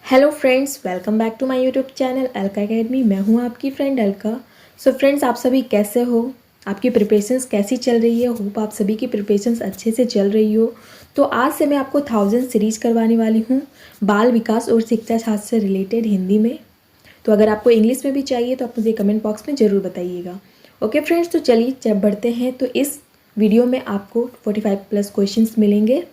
Hello friends, welcome back to my YouTube channel Alka academy. मैं हूं आपकी फ्रेंड अलका। सो फ्रेंड्स, आप सभी कैसे हो? आपकी प्रिपरेशंस कैसी चल रही है? होप आप सभी की प्रिपरेशंस अच्छे से चल रही हो। तो आज से मैं आपको 1000 सीरीज करवाने वाली हूं बाल विकास और शिक्षा शास्त्र से रिलेटेड हिंदी में। तो अगर आपको इंग्लिश में भी चाहिए तो आप मुझे कमेंट बॉक्स में ज़रूर बताइएगा। ओके फ्रेंड्स, तो चलिए जब बढ़ते हैं। तो इस वीडियो में आपको 45+ क्वेश्चंस मिलेंगे।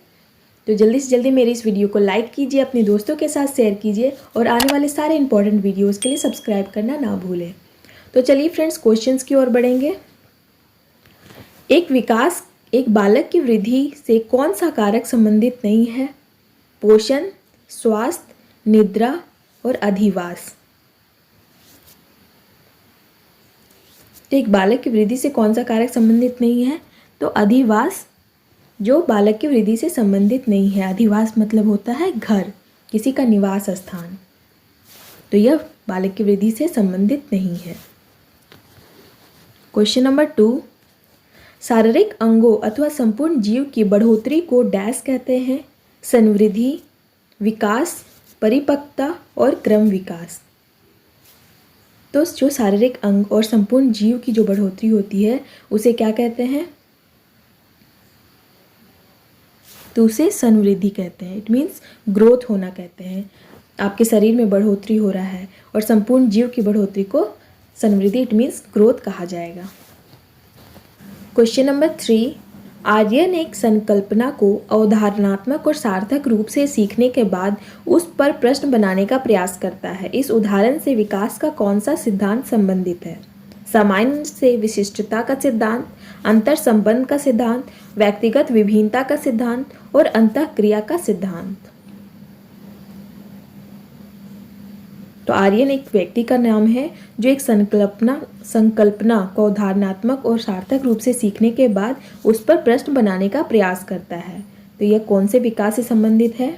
तो जल्दी से जल्दी मेरी इस वीडियो को लाइक कीजिए, अपने दोस्तों के साथ शेयर कीजिए और आने वाले सारे इंपॉर्टेंट वीडियोस के लिए सब्सक्राइब करना ना भूलें। तो चलिए फ्रेंड्स, क्वेश्चंस की ओर बढ़ेंगे। एक बालक की वृद्धि से कौन सा कारक संबंधित नहीं है? पोषण, स्वास्थ्य, निद्रा और अधिवास। तो एक बालक की वृद्धि से कौन सा कारक संबंधित नहीं है? तो अधिवास जो बालक की वृद्धि से संबंधित नहीं है। अधिवास मतलब होता है घर, किसी का निवास स्थान। तो यह बालक की वृद्धि से संबंधित नहीं है। क्वेश्चन नंबर 2, शारीरिक अंगों अथवा संपूर्ण जीव की बढ़ोतरी को डैश कहते हैं? संवृद्धि, विकास, परिपक्वता और क्रम विकास। तो जो शारीरिक अंग और संपूर्ण जीव की जो बढ़ोतरी होती है उसे क्या कहते हैं? तो उसे संवृद्धि कहते हैं। इट मीन्स ग्रोथ होना कहते हैं। आपके शरीर में बढ़ोतरी हो रहा है और संपूर्ण जीव की बढ़ोतरी को संवृद्धि, इट मीन्स ग्रोथ कहा जाएगा। क्वेश्चन नंबर 3, आर्यन एक संकल्पना को अवधारणात्मक और सार्थक रूप से सीखने के बाद उस पर प्रश्न बनाने का प्रयास करता है। इस उदाहरण से विकास का कौन सा सिद्धांत संबंधित है? सामान्य से विशिष्टता का सिद्धांत, अंतर संबंध का सिद्धांत, व्यक्तिगत विभिन्नता का सिद्धांत और अंतःक्रिया का सिद्धांत। तो आर्यन एक व्यक्ति का नाम है जो एक संकल्पना को अवधारणात्मक और सार्थक रूप से सीखने के बाद उस पर प्रश्न बनाने का प्रयास करता है। तो यह कौन से विकास से संबंधित है?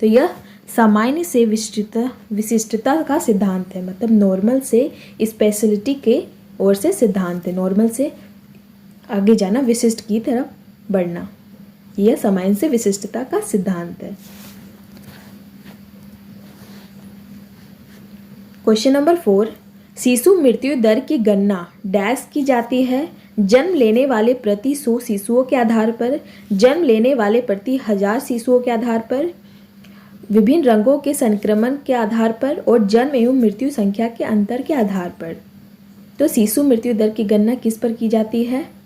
तो यह सामान्य से विशिष्टता का सिद्धांत है। मतलब नॉर्मल से स्पेशलिटी के ओर से सिद्धांत है। नॉर्मल से आगे जाना, विशिष्ट की तरफ बढ़ना, यह सामान्य से विशिष्टता का सिद्धांत है। क्वेश्चन नंबर 4, शिशु मृत्यु दर की गणना डैश की जाती है? जन्म लेने वाले प्रति 100 शिशुओं के आधार पर, जन्म लेने वाले प्रति 1000 शिशुओं के आधार पर, विभिन्न रंगों के संक्रमण के आधार पर और जन्म एवं मृत्यु संख्या के अंतर के आधार पर। तो शिशु मृत्यु दर की गणना किस पर की जाती है?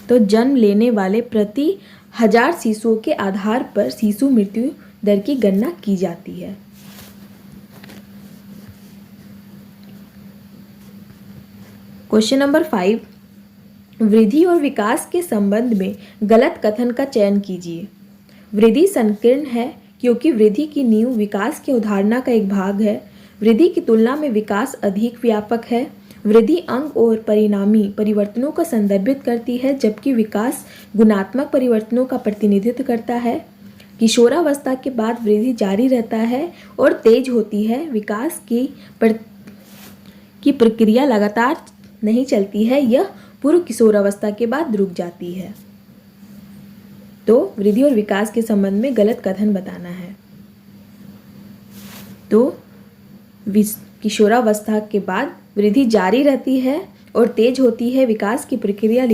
तो जन्म लेने वाले प्रति 1000 शिशुओं के आधार पर शिशु मृत्यु दर की गणना की जाती है। क्वेश्चन नंबर 5, वृद्धि और विकास के संबंध में गलत कथन का चयन कीजिए। वृद्धि संकीर्ण है क्योंकि वृद्धि की नींव विकास की अवधारणा का एक भाग है। वृद्धि की तुलना में विकास अधिक व्यापक है। वृद्धि अंग और परिणामी परिवर्तनों को संदर्भित करती है जबकि विकास गुणात्मक परिवर्तनों का प्रतिनिधित्व करता है। किशोरावस्था के बाद वृद्धि जारी रहता है और तेज होती है। विकास की प्रक्रिया लगातार नहीं चलती है, यह पूर्व किशोरावस्था के बाद रुक जाती है। तो वृद्धि और विकास के संबंध में गलत कथन बताना है। तो किशोरावस्था के बाद वृद्धि जारी रहती है और तेज होती है। विकास की प्रक्रिया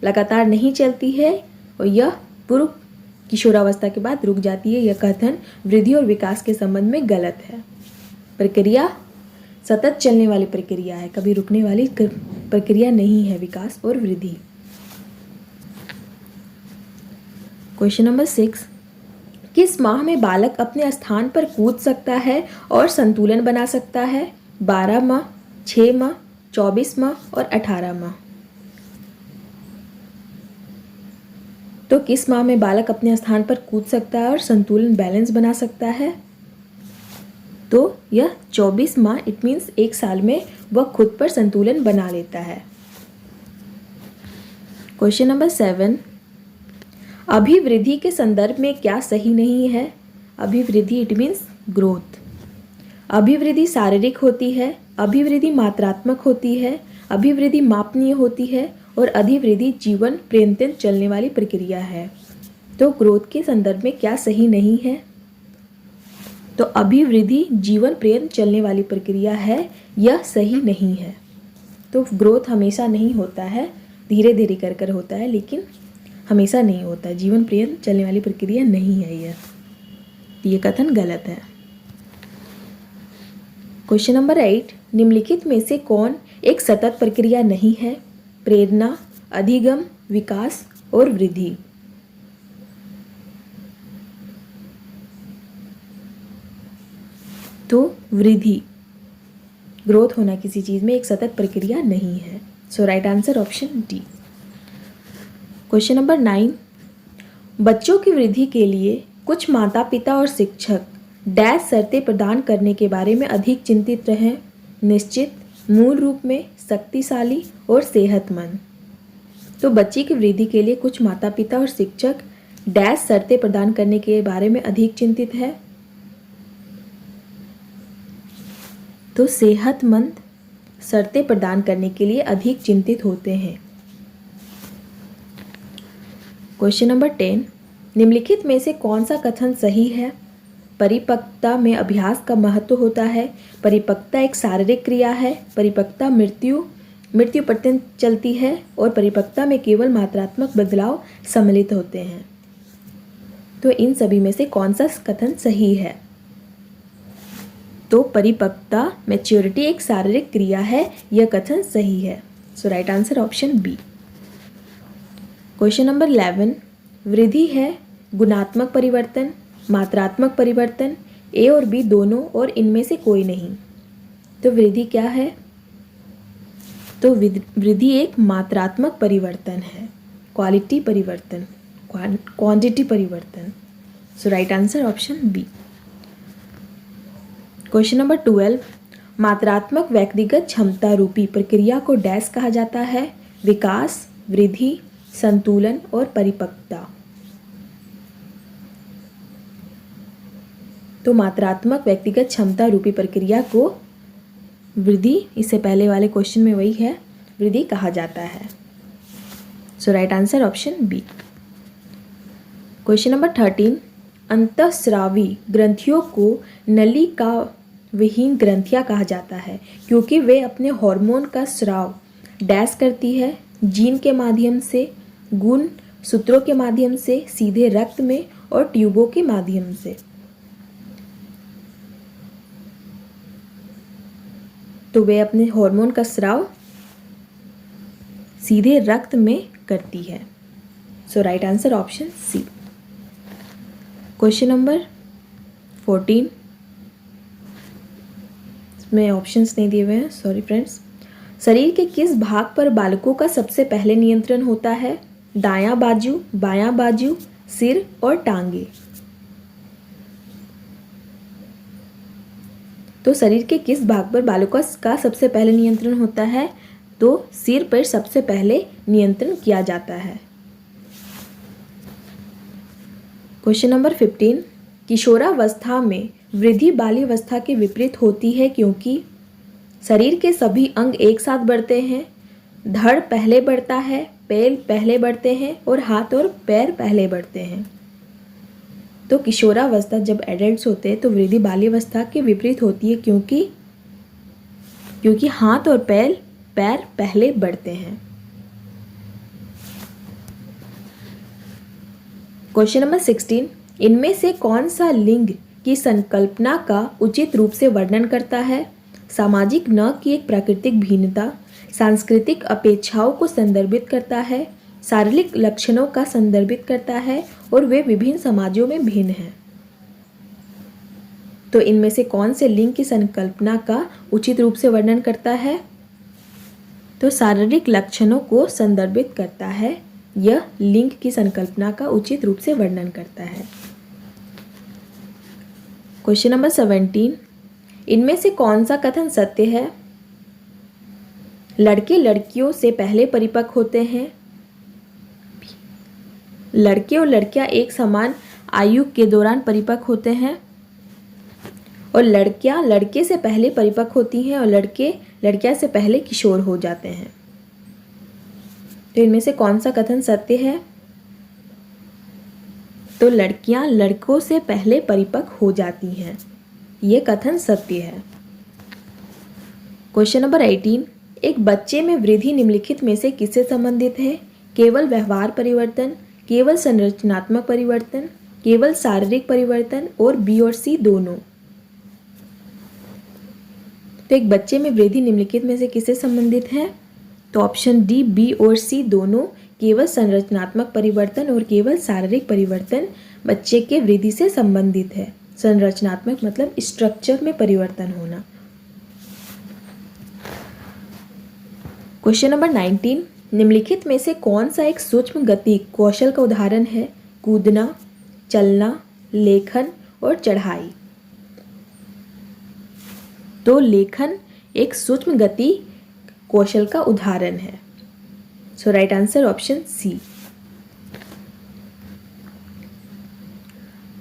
लगातार नहीं चलती है और यह पूर्व किशोरावस्था के बाद रुक जाती है। यह कथन वृद्धि और विकास के संबंध में गलत है। प्रक्रिया सतत चलने वाली प्रक्रिया है, कभी रुकने वाली प्रक्रिया नहीं है विकास और वृद्धि। क्वेश्चन नंबर 6, किस माह में बालक अपने स्थान पर कूद सकता है और संतुलन बना सकता है? 12 माह, 6 माह, 24 माह और 18 माह। तो किस माह में बालक अपने स्थान पर कूद सकता है और संतुलन बैलेंस बना सकता है? तो यह 24 माह, इट मीन्स 1 साल में वह खुद पर संतुलन बना लेता है। क्वेश्चन नंबर 7, अभिवृद्धि के संदर्भ में क्या सही नहीं है? अभिवृद्धि इट मीन्स ग्रोथ। अभिवृद्धि शारीरिक होती है, अभिवृद्धि मात्रात्मक होती है, अभिवृद्धि मापनीय होती है और अभिवृद्धि जीवन पर्यंत चलने वाली प्रक्रिया है। तो ग्रोथ के संदर्भ में क्या सही नहीं है? तो अभिवृद्धि जीवन पर्यंत चलने वाली प्रक्रिया है, यह सही नहीं है। तो ग्रोथ हमेशा नहीं होता है, धीरे धीरे कर कर होता है, लेकिन हमेशा नहीं होता है। जीवन पर्यंत चलने वाली प्रक्रिया नहीं है यह, ये कथन गलत है। क्वेश्चन नंबर 8, निम्नलिखित में से कौन एक सतत प्रक्रिया नहीं है? प्रेरणा, अधिगम, विकास और वृद्धि। तो वृद्धि, ग्रोथ होना किसी चीज में एक सतत प्रक्रिया नहीं है। So right answer option D. Question number 9, बच्चों की वृद्धि के लिए कुछ माता पिता और शिक्षक डैश शर्तें प्रदान करने के बारे में अधिक चिंतित रहें? निश्चित, मूल रूप में, शक्तिशाली और सेहतमंद। तो बच्चे की वृद्धि के लिए कुछ माता पिता और शिक्षक डैश शर्तें प्रदान करने के बारे में अधिक चिंतित है? तो सेहतमंद शर्तें प्रदान करने के लिए अधिक चिंतित होते हैं। क्वेश्चन नंबर 10, निम्नलिखित में से कौन सा कथन सही है? परिपक्वता में अभ्यास का महत्व होता है। परिपक्वता एक शारीरिक क्रिया है। परिपक्वता मृत्यु पर्यंत चलती है और परिपक्वता में केवल मात्रात्मक बदलाव सम्मिलित होते हैं। तो इन सभी में से कौन सा कथन सही है? तो परिपक्वता, मैच्योरिटी एक शारीरिक क्रिया है, यह कथन सही है। So right answer option B. Question number 11, वृद्धि है गुणात्मक परिवर्तन, मात्रात्मक परिवर्तन, ए और बी दोनों और इनमें से कोई नहीं। तो वृद्धि क्या है? तो वृद्धि एक मात्रात्मक परिवर्तन है, क्वालिटी परिवर्तन, क्वांटिटी परिवर्तन। So right answer option B. Question number 12, मात्रात्मक व्यक्तिगत क्षमता रूपी प्रक्रिया को डैश कहा जाता है? विकास, वृद्धि, संतुलन और परिपक्वता। तो मात्रात्मक व्यक्तिगत क्षमता रूपी प्रक्रिया को वृद्धि, इससे पहले वाले क्वेश्चन में वही है, वृद्धि कहा जाता है। So right answer option B. Question number 13, अंतःस्रावी ग्रंथियों को नलिका विहीन ग्रंथियां कहा जाता है क्योंकि वे अपने हार्मोन का स्राव डैश करती है, जीन के माध्यम से, गुण सूत्रों के माध्यम से, सीधे रक्त में और ट्यूबों के माध्यम से। तो वे अपने हार्मोन का स्राव सीधे रक्त में करती है। So right answer option C. Question number 14, इसमें ऑप्शंस नहीं दिए हुए हैं, सॉरी फ्रेंड्स। शरीर के किस भाग पर बालकों का सबसे पहले नियंत्रण होता है? दायां बाजू, बायां बाजू, सिर और टांगे। तो शरीर के किस भाग पर बालकों का सबसे पहले नियंत्रण होता है? तो सिर पर सबसे पहले नियंत्रण किया जाता है। क्वेश्चन नंबर 15, किशोरावस्था में वृद्धि बाल्यावस्था के विपरीत होती है क्योंकि शरीर के सभी अंग एक साथ बढ़ते हैं, धड़ पहले बढ़ता है, पैर पहले बढ़ते हैं और हाथ और पैर पहले बढ़ते हैं। तो किशोरावस्था जब एडल्ट्स होते हैं तो वृद्धि बाल्यावस्था के विपरीत होती है क्योंकि हाथ और पैर पहले बढ़ते हैं। क्वेश्चन नंबर 16, इनमें से कौन सा लिंग की संकल्पना का उचित रूप से वर्णन करता है? सामाजिक न की एक प्राकृतिक भिन्नता, सांस्कृतिक अपेक्षाओं को संदर्भित करता है, शारीरिक लक्षणों का संदर्भित करता है और वे विभिन्न समाजों में भिन्न हैं। तो इनमें से कौन से लिंग की संकल्पना का उचित रूप से वर्णन करता है? तो शारीरिक लक्षणों को संदर्भित करता है, यह लिंग की संकल्पना का उचित रूप से वर्णन करता है। क्वेश्चन नंबर 17, इनमें से कौन सा कथन सत्य है? लड़के लड़कियों से पहले परिपक्व होते हैं। लड़के और लड़कियां एक समान आयु के दौरान परिपक्व होते हैं और लड़कियां लड़के से पहले परिपक्व होती हैं और लड़के लड़कियां से पहले किशोर हो जाते हैं। तो इनमें से कौन सा कथन सत्य है? तो लड़कियां लड़कों से पहले परिपक्व हो जाती हैं। ये कथन सत्य है। क्वेश्चन नंबर 18, एक बच्चे में वृद्धि निम्नलिखित में से किससे संबंधित है? केवल व्यवहार परिवर्तन, केवल संरचनात्मक परिवर्तन, केवल शारीरिक परिवर्तन और बी और सी दोनों। तो एक बच्चे में वृद्धि निम्नलिखित में से किससे संबंधित है? तो ऑप्शन डी बी और सी दोनों, केवल संरचनात्मक परिवर्तन और केवल शारीरिक परिवर्तन बच्चे के वृद्धि से संबंधित है। संरचनात्मक मतलब स्ट्रक्चर में परिवर्तन होना। क्वेश्चन नंबर 19, निम्नलिखित में से कौन सा एक सूक्ष्म गति कौशल का उदाहरण है? कूदना, चलना, लेखन और चढ़ाई। तो लेखन एक सूक्ष्म गति कौशल का उदाहरण है। So right answer option C.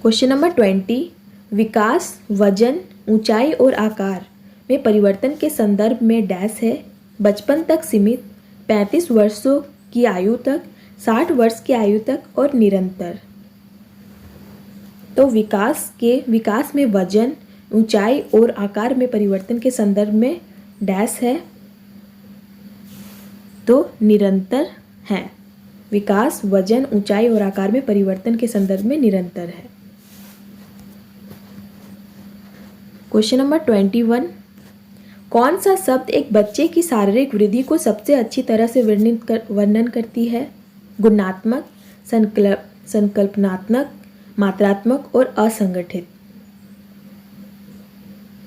Question number 20, विकास, वजन, ऊंचाई और आकार में परिवर्तन के संदर्भ में डैश है? बचपन तक सीमित, 35 वर्षों की आयु तक, 60 वर्ष की आयु तक और निरंतर। तो विकास में वजन, ऊंचाई और आकार में परिवर्तन के संदर्भ में डैश है, तो निरंतर है। विकास, वजन, ऊंचाई और आकार में परिवर्तन के संदर्भ में निरंतर है। क्वेश्चन नंबर 21, कौन सा शब्द एक बच्चे की शारीरिक वृद्धि को सबसे अच्छी तरह से वर्णन करती है? गुणात्मक, संकल्पनात्मक, मात्रात्मक और असंगठित।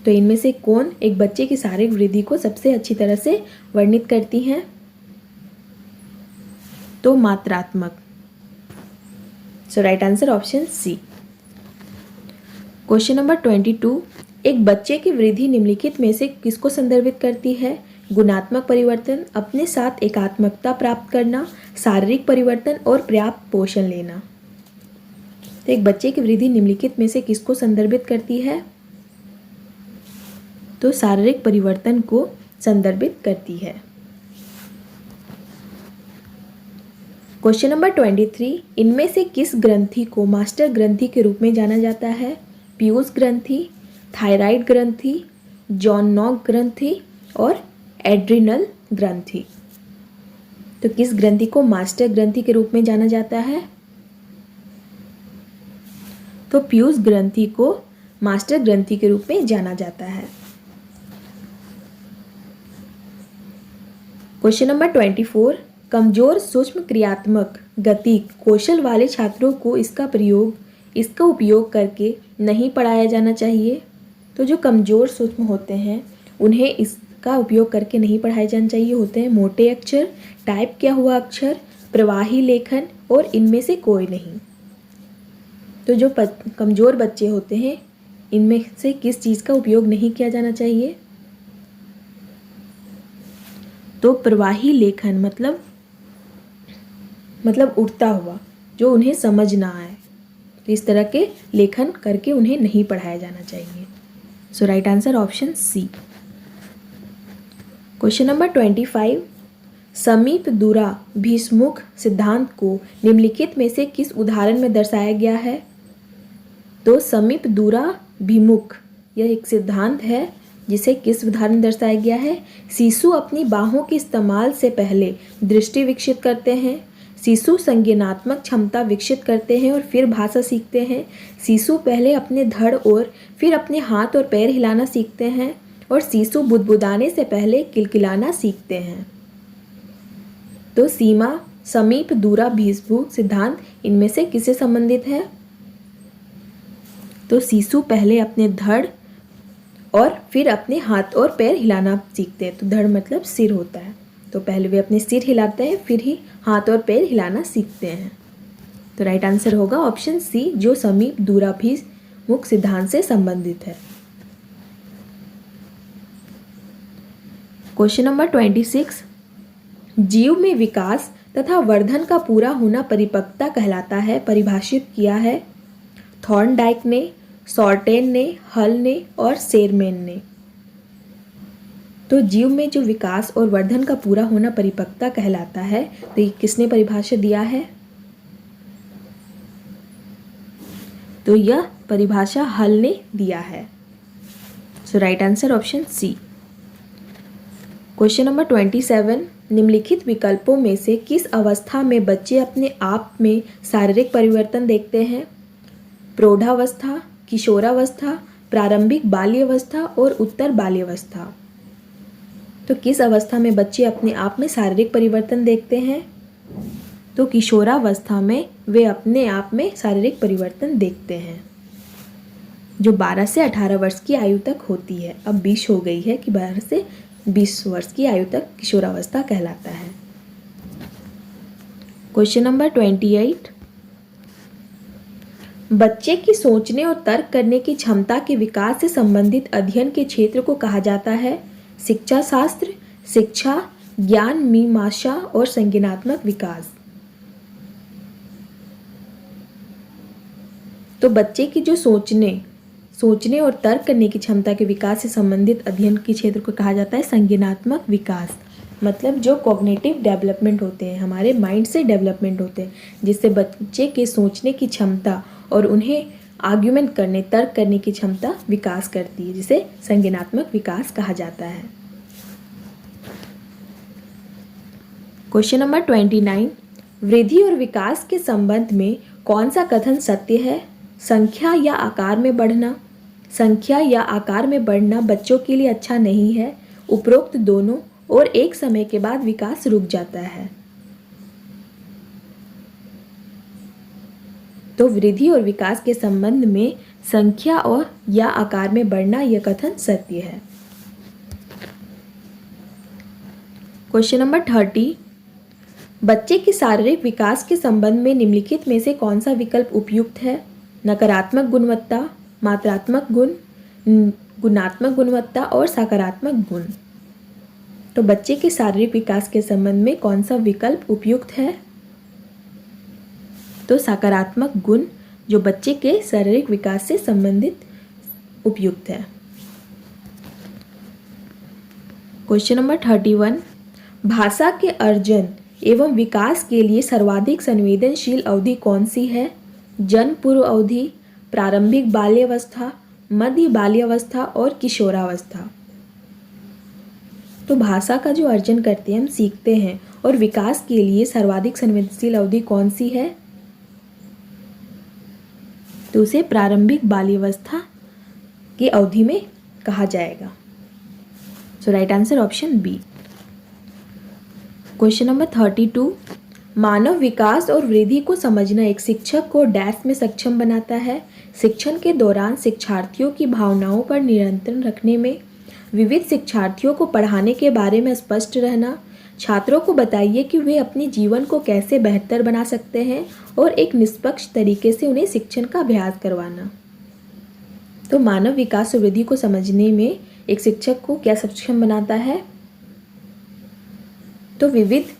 तो इनमें से कौन एक बच्चे की शारीरिक वृद्धि को सबसे अच्छी तरह से वर्णित करती हैं? तो मात्रात्मक। So right answer option C. Question number 22, एक बच्चे की वृद्धि निम्नलिखित में से किसको संदर्भित करती है? गुणात्मक परिवर्तन, अपने साथ एकात्मकता प्राप्त करना, शारीरिक परिवर्तन और पर्याप्त पोषण लेना। तो एक बच्चे की वृद्धि निम्नलिखित में से किसको संदर्भित करती है? तो शारीरिक परिवर्तन को संदर्भित करती है। क्वेश्चन नंबर 23, इनमें से किस ग्रंथि को मास्टर ग्रंथि के रूप में जाना जाता है? पीयूष ग्रंथि, थायराइड ग्रंथि, जॉन नॉक ग्रंथि और एड्रिनल ग्रंथि। तो किस ग्रंथि को मास्टर ग्रंथि के रूप में जाना जाता है? तो पीयूष ग्रंथि को मास्टर ग्रंथि के रूप में जाना जाता है। क्वेश्चन नंबर 24, कमजोर सूक्ष्म क्रियात्मक गति कौशल वाले छात्रों को इसका उपयोग करके नहीं पढ़ाया जाना चाहिए। तो जो कमजोर सूक्ष्म होते हैं उन्हें इसका उपयोग करके नहीं पढ़ाया जाना चाहिए। होते हैं मोटे अक्षर, टाइप किया हुआ अक्षर, प्रवाही लेखन और इनमें से कोई नहीं। तो जो कमजोर बच्चे होते हैं इनमें से किस चीज़ का उपयोग नहीं किया जाना चाहिए? तो प्रवाही लेखन मतलब उड़ता हुआ, जो उन्हें समझ ना आए, तो इस तरह के लेखन करके उन्हें नहीं पढ़ाया जाना चाहिए। So right answer option C. Question number 25, समीप दूराभिमुख सिद्धांत को निम्नलिखित में से किस उदाहरण में दर्शाया गया है? तो समीप दूराभिमुख यह एक सिद्धांत है जिसे किस उदाहरण में दर्शाया गया है? शिशु अपनी बाहों के इस्तेमाल से पहले दृष्टि विकसित करते हैं, शिशु संज्ञानात्मक क्षमता विकसित करते हैं और फिर भाषा सीखते हैं, शिशु पहले अपने धड़ और फिर अपने हाथ और पैर हिलाना सीखते हैं और शिशु बुदबुदाने से पहले किलकिलाना सीखते हैं। तो समीप दूराभिमुख सिद्धांत इनमें से किससे संबंधित है? तो शिशु पहले अपने धड़ और फिर अपने हाथ और पैर हिलाना सीखते हैं। तो धड़ मतलब सिर होता है, तो पहले वे अपने सिर हिलाते हैं फिर ही हाथ और पैर हिलाना सीखते हैं। तो राइट आंसर होगा ऑप्शन सी, जो समीप दूराभिमुख सिद्धांत से संबंधित है। क्वेश्चन नंबर 26, जीव में विकास तथा वर्धन का पूरा होना परिपक्वता कहलाता है, परिभाषित किया है थॉर्नडाइक ने, शॉर्टेन ने, हल ने और शेरमैन ने। तो जीव में जो विकास और वर्धन का पूरा होना परिपक्वता कहलाता है, तो ये किसने परिभाषा दिया है? तो यह परिभाषा हल ने दिया है। So right answer option C. Question number 27, निम्नलिखित विकल्पों में से किस अवस्था में बच्चे अपने आप में शारीरिक परिवर्तन देखते हैं? प्रौढ़ावस्था, किशोरावस्था, प्रारंभिक बाल्यावस्था और उत्तर बाल्यावस्था। तो किस अवस्था में बच्चे अपने आप में शारीरिक परिवर्तन देखते हैं? तो किशोरावस्था में वे अपने आप में शारीरिक परिवर्तन देखते हैं, जो 12 से 18 वर्ष की आयु तक होती है। अब 20 हो गई है कि 12 से 20 वर्ष की आयु तक किशोरावस्था कहलाता है। क्वेश्चन नंबर 28, बच्चे की सोचने और तर्क करने की क्षमता के विकास से संबंधित अध्ययन के क्षेत्र को कहा जाता है? शिक्षा शास्त्र, शिक्षा, ज्ञान मीमांसा और संज्ञानात्मक विकास। तो बच्चे की जो सोचने और तर्क करने की क्षमता के विकास से संबंधित अध्ययन के क्षेत्र को कहा जाता है संज्ञानात्मक विकास। मतलब जो कॉग्निटिव डेवलपमेंट होते हैं, हमारे माइंड से डेवलपमेंट होते हैं, जिससे बच्चे के सोचने की क्षमता और उन्हें आर्ग्यूमेंट करने, तर्क करने की क्षमता विकास करती है, जिसे संज्ञानात्मक विकास कहा जाता है। क्वेश्चन नंबर 29, वृद्धि और विकास के संबंध में कौन सा कथन सत्य है? संख्या या आकार में बढ़ना। संख्या या आकार में बढ़ना बच्चों के लिए अच्छा नहीं है। उपरोक्त दोनों और एक समय के बाद विकास रुक जाता है। तो वृद्धि और विकास के संबंध में संख्या और या आकार में बढ़ना यह कथन सत्य है। क्वेश्चन नंबर 30, बच्चे के शारीरिक विकास के संबंध में निम्नलिखित में से कौन सा विकल्प उपयुक्त है? नकारात्मक गुणवत्ता, मात्रात्मक गुण, गुणात्मक गुणवत्ता और सकारात्मक गुण। तो बच्चे के शारीरिक विकास के संबंध में कौन सा विकल्प उपयुक्त है? तो सकारात्मक गुण जो बच्चे के शारीरिक विकास से संबंधित उपयुक्त है। क्वेश्चन नंबर 31, भाषा के अर्जन एवं विकास के लिए सर्वाधिक संवेदनशील अवधि कौन सी है? जन्म पूर्व अवधि, प्रारंभिक बाल्यावस्था, मध्य बाल्यावस्था और किशोरावस्था। तो भाषा का जो अर्जन करते हैं, हम सीखते हैं, और विकास के लिए सर्वाधिक संवेदनशील अवधि कौन सी है? तो उसे प्रारंभिक बाल्यावस्था की अवधि में कहा जाएगा। So right answer option B. Question number 32, मानव विकास और वृद्धि को समझना एक शिक्षक को डैश में सक्षम बनाता है? शिक्षण के दौरान शिक्षार्थियों की भावनाओं पर नियंत्रण रखने में, विविध शिक्षार्थियों को पढ़ाने के बारे में स्पष्ट रहना, छात्रों को बताइए कि वे अपने जीवन को कैसे बेहतर बना सकते हैं, और एक निष्पक्ष तरीके से उन्हें शिक्षण का अभ्यास करवाना। तो मानव विकास और वृद्धि को समझने में एक शिक्षक को क्या सक्षम बनाता है? तो विविध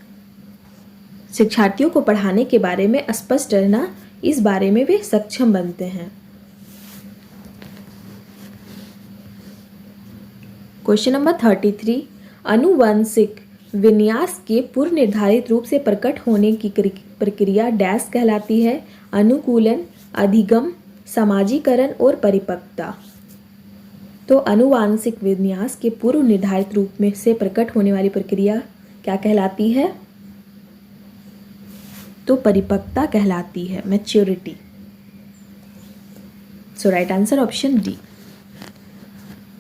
शिक्षार्थियों को पढ़ाने के बारे में स्पष्ट रहना, इस बारे में वे सक्षम बनते हैं। क्वेश्चन नंबर 33, आनुवंशिक विन्यास के पूर्व निर्धारित रूप से प्रकट होने की प्रक्रिया डैश कहलाती है? अनुकूलन, अधिगम, समाजीकरण और परिपक्वता। तो आनुवंशिक विन्यास के पूर्व निर्धारित रूप में से प्रकट होने वाली प्रक्रिया क्या कहलाती है? तो परिपक्वता कहलाती है, maturity. So right answer option D.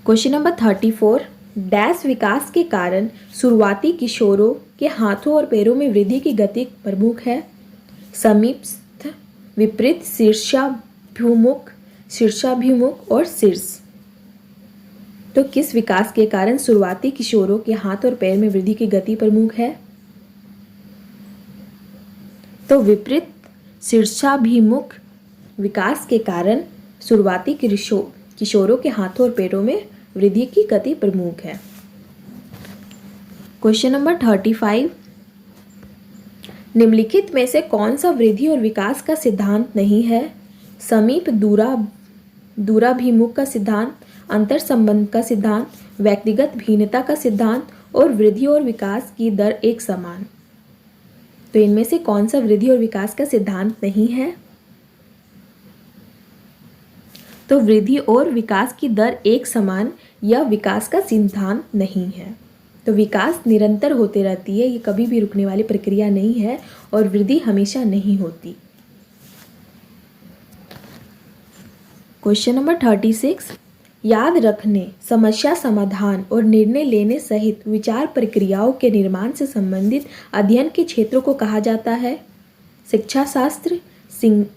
Question number 34, dash विकास के कारण शुरुआती किशोरों के हाथों और पैरों में वृद्धि की गति प्रमुख है? समीपस्थ, विपरीत, शीर्षाभिमुख और शीर्ष। तो किस विकास के कारण शुरुआती किशोरों के हाथ और पैर में वृद्धि की गति प्रमुख है? तो विपरीत शीर्षाभिमुख विकास के कारण शुरुआती किशोरों के हाथों और पैरों में वृद्धि की गति प्रमुख है। क्वेश्चन नंबर 35, निम्नलिखित में से कौन सा वृद्धि और विकास का सिद्धांत नहीं है? समीप दूराभिमुख का सिद्धांत, अंतर संबंध का सिद्धांत, व्यक्तिगत भिन्नता का सिद्धांत और वृद्धि और विकास की दर एक समान। तो इनमें से कौन सा वृद्धि और विकास का सिद्धांत नहीं है? तो वृद्धि और विकास की दर एक समान या विकास का सिद्धांत नहीं है। तो विकास निरंतर होते रहती है, ये कभी भी रुकने वाली प्रक्रिया नहीं है और वृद्धि हमेशा नहीं होती। क्वेश्चन नंबर 36, याद रखने, समस्या समाधान और निर्णय लेने सहित विचार प्रक्रियाओं के निर्माण से संबंधित अध्ययन के क्षेत्रों को कहा जाता है। शिक्षा शास्त्र,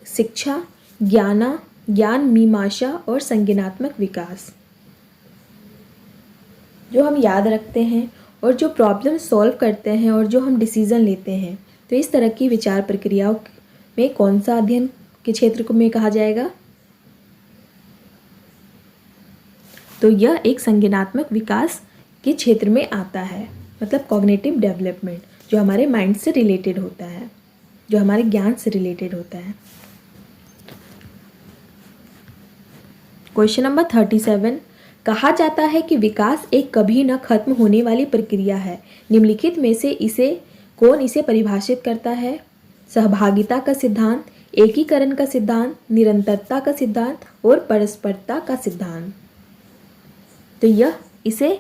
शिक्षा, ज्ञान मीमांसा और संज्ञानात्मक विकास। जो हम याद रखते हैं और जो प्रॉब्लम सॉल्व करते हैं और जो हम डिसीजन लेते हैं, तो इस तरह की विचार प्रक्रियाओं में कौन सा अध्ययन के क्षेत्र को में कहा जाएगा? तो यह एक संज्ञानात्मक विकास के क्षेत्र में आता है, मतलब कॉग्निटिव डेवलपमेंट, जो हमारे माइंड से रिलेटेड होता है, जो हमारे ज्ञान से रिलेटेड होता है। क्वेश्चन नंबर 37, कहा जाता है कि विकास एक कभी न खत्म होने वाली प्रक्रिया है। निम्नलिखित में से कौन इसे परिभाषित करता है? सहभागिता का सिद्धांत, एकीकरण का सिद्धांत, निरंतरता का सिद्धांत और परस्परता का सिद्धांत। तो यह इसे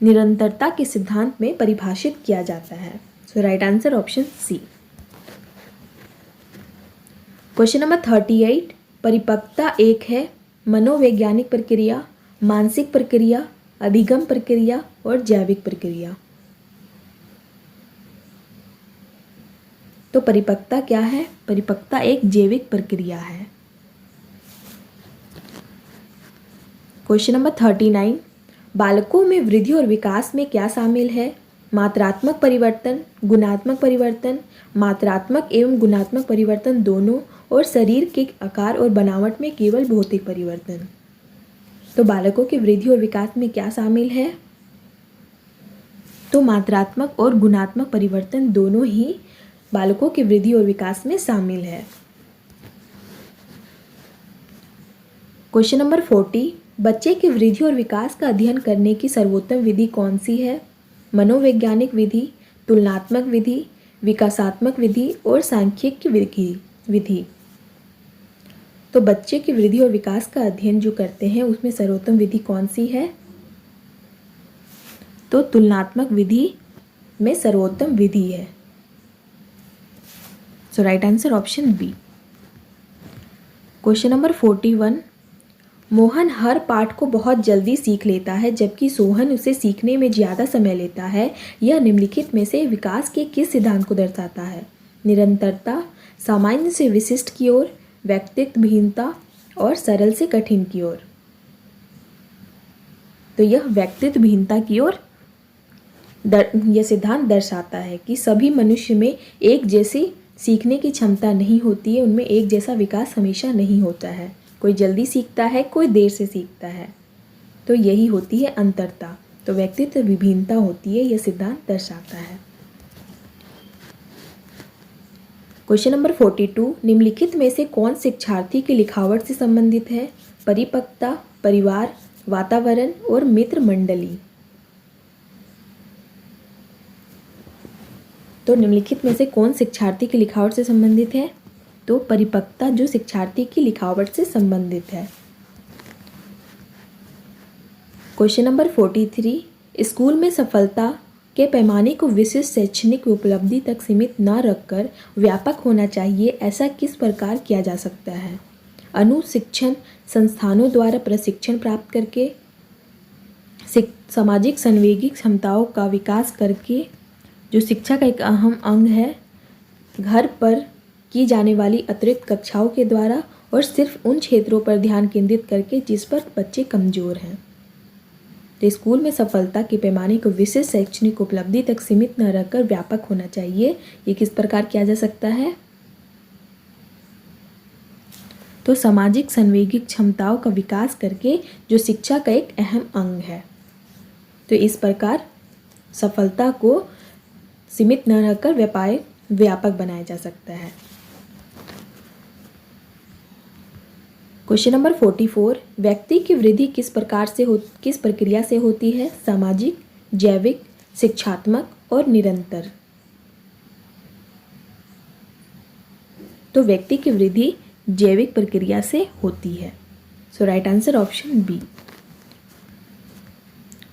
निरंतरता के सिद्धांत में परिभाषित किया जाता है। So right answer option C. Question number 38, परिपक्वता एक है मनोवैज्ञानिक प्रक्रिया, मानसिक प्रक्रिया, अभिगम प्रक्रिया और जैविक प्रक्रिया। तो परिपक्वता क्या है? परिपक्वता एक जैविक प्रक्रिया है। क्वेश्चन नंबर 39, बालकों में वृद्धि और विकास में क्या शामिल है? मात्रात्मक परिवर्तन, गुणात्मक परिवर्तन, मात्रात्मक एवं गुणात्मक परिवर्तन दोनों, और शरीर के आकार और बनावट में केवल भौतिक परिवर्तन। तो बालकों की वृद्धि और विकास में क्या शामिल है? तो मात्रात्मक और गुणात्मक परिवर्तन दोनों ही बालकों की वृद्धि और विकास में शामिल है। क्वेश्चन नंबर 40, बच्चे की वृद्धि और विकास का अध्ययन करने की सर्वोत्तम विधि कौन सी है? मनोवैज्ञानिक विधि, तुलनात्मक विधि, विकासात्मक विधि और सांख्यिकी विधि। तो बच्चे की वृद्धि और विकास का अध्ययन जो करते हैं उसमें सर्वोत्तम विधि कौन सी है? तो तुलनात्मक विधि में सर्वोत्तम विधि है। So right answer option B. Question number 41, मोहन हर पाठ को बहुत जल्दी सीख लेता है जबकि सोहन उसे सीखने में ज़्यादा समय लेता है। यह निम्नलिखित में से विकास के किस सिद्धांत को दर्शाता है? निरंतरता, सामान्य से विशिष्ट की ओर, व्यक्तित्व भिन्नता और सरल से कठिन की ओर। तो यह व्यक्तित्व भिन्नता की ओर यह सिद्धांत दर्शाता है कि सभी मनुष्य में एक जैसी सीखने की क्षमता नहीं होती है, उनमें एक जैसा विकास हमेशा नहीं होता है। कोई जल्दी सीखता है, कोई देर से सीखता है। तो यही होती है अंतरता। तो व्यक्तित्व विभिन्नता होती है, यह सिद्धांत दर्शाता है। क्वेश्चन नंबर 42, निम्नलिखित में से कौन शिक्षार्थी की लिखावट से संबंधित है? परिपक्वता, परिवार, वातावरण और मित्र मंडली। तो निम्नलिखित में से कौन शिक्षार्थी की लिखावट से संबंधित है? तो परिपक्वता जो शिक्षार्थी की लिखावट से संबंधित है। क्वेश्चन नंबर 43, स्कूल में सफलता के पैमाने को विशिष्ट शैक्षणिक उपलब्धि तक सीमित न रखकर व्यापक होना चाहिए, ऐसा किस प्रकार किया जा सकता है? अनुशिक्षण संस्थानों द्वारा प्रशिक्षण प्राप्त करके, सामाजिक संवेगी क्षमताओं का विकास करके, जो शिक्षा का एक अहम अंग है, घर पर की जाने वाली अतिरिक्त कक्षाओं के द्वारा, और सिर्फ उन क्षेत्रों पर ध्यान केंद्रित करके जिस पर बच्चे कमज़ोर हैं। तो स्कूल में सफलता के पैमाने को विशेष शैक्षणिक उपलब्धि तक सीमित न रखकर व्यापक होना चाहिए, ये किस प्रकार किया जा सकता है? तो सामाजिक संवेगी क्षमताओं का विकास करके, जो शिक्षा का एक अहम अंग है। तो इस प्रकार सफलता को सीमित न रखकर व्यापक बनाया जा सकता है। क्वेश्चन नंबर 44, व्यक्ति की वृद्धि किस प्रक्रिया से होती है? सामाजिक, जैविक, शिक्षात्मक और निरंतर। तो व्यक्ति की वृद्धि जैविक प्रक्रिया से होती है। So right answer option B.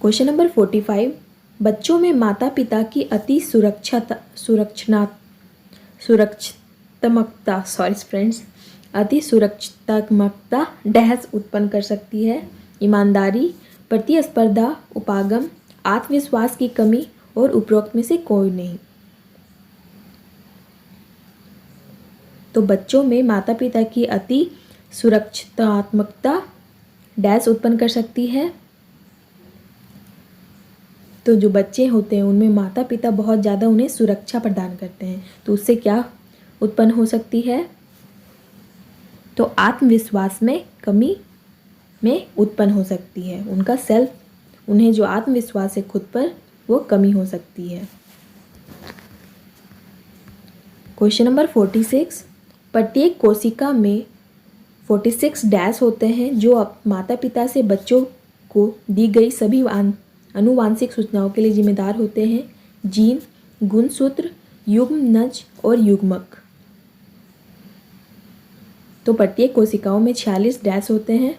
Question number 45, बच्चों में माता पिता की अति सुरक्षात्मकता अति सुरक्षात्मकता डैश उत्पन्न कर सकती है? ईमानदारी, प्रतिस्पर्धा, उपागम, आत्मविश्वास की कमी और उपरोक्त में से कोई नहीं। तो बच्चों में माता पिता की अति सुरक्षात्मकता डैश उत्पन्न कर सकती है? तो जो बच्चे होते हैं उनमें माता पिता बहुत ज़्यादा उन्हें सुरक्षा प्रदान करते हैं, तो उससे क्या उत्पन्न हो सकती है? तो आत्मविश्वास में कमी में उत्पन्न हो सकती है। उन्हें जो आत्मविश्वास है खुद पर, वो कमी हो सकती है। क्वेश्चन नंबर 46, प्रत्येक कोशिका में 46 डैश होते हैं जो माता पिता से बच्चों को दी गई सभी आनुवांशिक सूचनाओं के लिए जिम्मेदार होते हैं? जीन, गुणसूत्र, युग्मनज और युग्मक। तो प्रत्येक कोशिकाओं में 46 डैश होते हैं।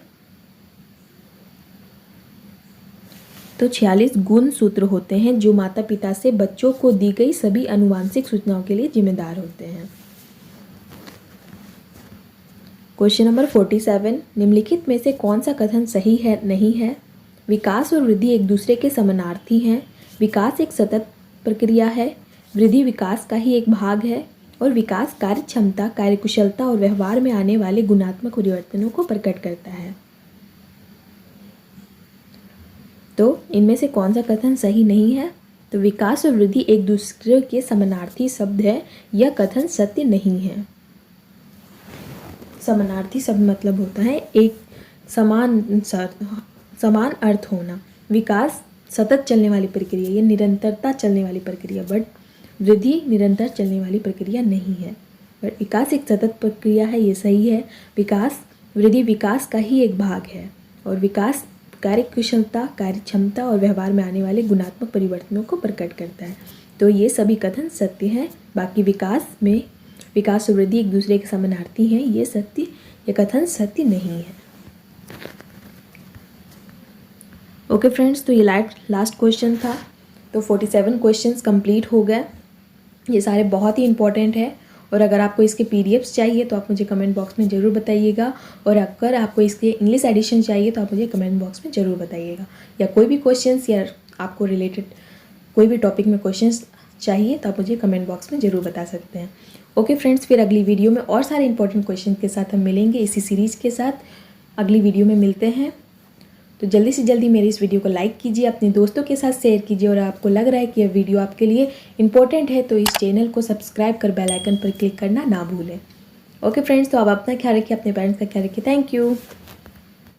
तो 46 गुणसूत्र होते हैं जो माता पिता से बच्चों को दी गई सभी आनुवांशिक सूचनाओं के लिए जिम्मेदार होते हैं। क्वेश्चन नंबर 47, निम्नलिखित में से कौन सा कथन सही है नहीं है? विकास और वृद्धि एक दूसरे के समानार्थी हैं। विकास एक सतत प्रक्रिया है। वृद्धि विकास का ही एक भाग है। और विकास कार्यक्षमता, कार्यकुशलता और व्यवहार में आने वाले गुणात्मक परिवर्तनों को प्रकट करता है। तो इनमें से कौन सा कथन सही नहीं है? तो विकास और वृद्धि एक दूसरे के समानार्थी शब्द है, यह कथन सत्य नहीं है। समानार्थी शब्द मतलब होता है एक समान अर्थ होना। विकास सतत चलने वाली प्रक्रिया, ये निरंतरता चलने वाली प्रक्रिया, बट वृद्धि निरंतर चलने वाली प्रक्रिया नहीं है। बट विकास एक सतत प्रक्रिया है, ये सही है। वृद्धि विकास का ही एक भाग है। और विकास कार्यकुशलता, कार्यक्षमता और व्यवहार में आने वाले गुणात्मक परिवर्तनों को प्रकट करता है। तो ये सभी कथन सत्य हैं। बाकी विकास और वृद्धि एक दूसरे के समानार्थी हैं, ये कथन सत्य नहीं है। ओके फ्रेंड्स, तो ये लास्ट क्वेश्चन था। तो 47 क्वेश्चंस कंप्लीट हो गए। ये सारे बहुत ही इंपॉर्टेंट है। और अगर आपको इसके पीडीएफ्स चाहिए तो आप मुझे कमेंट बॉक्स में ज़रूर बताइएगा। और अगर आपको इसके इंग्लिश एडिशन चाहिए तो आप मुझे कमेंट बॉक्स में ज़रूर बताइएगा। या कोई भी क्वेश्चंस या आपको रिलेटेड कोई भी टॉपिक में क्वेश्चंस चाहिए तो आप मुझे कमेंट बॉक्स में ज़रूर बता सकते हैं। ओके फ्रेंड्स, फिर अगली वीडियो में और सारे इंपॉर्टेंट क्वेश्चन के साथ हम मिलेंगे। इसी सीरीज़ के साथ अगली वीडियो में मिलते हैं। तो जल्दी से जल्दी मेरी इस वीडियो को लाइक कीजिए, अपने दोस्तों के साथ शेयर कीजिए। और आपको लग रहा है कि यह वीडियो आपके लिए इंपॉर्टेंट है तो इस चैनल को सब्सक्राइब कर बेल आइकन पर क्लिक करना ना भूलें। ओके फ्रेंड्स, तो आप अपना ख्याल रखिए, अपने पेरेंट्स का ख्याल रखिए। Thank you.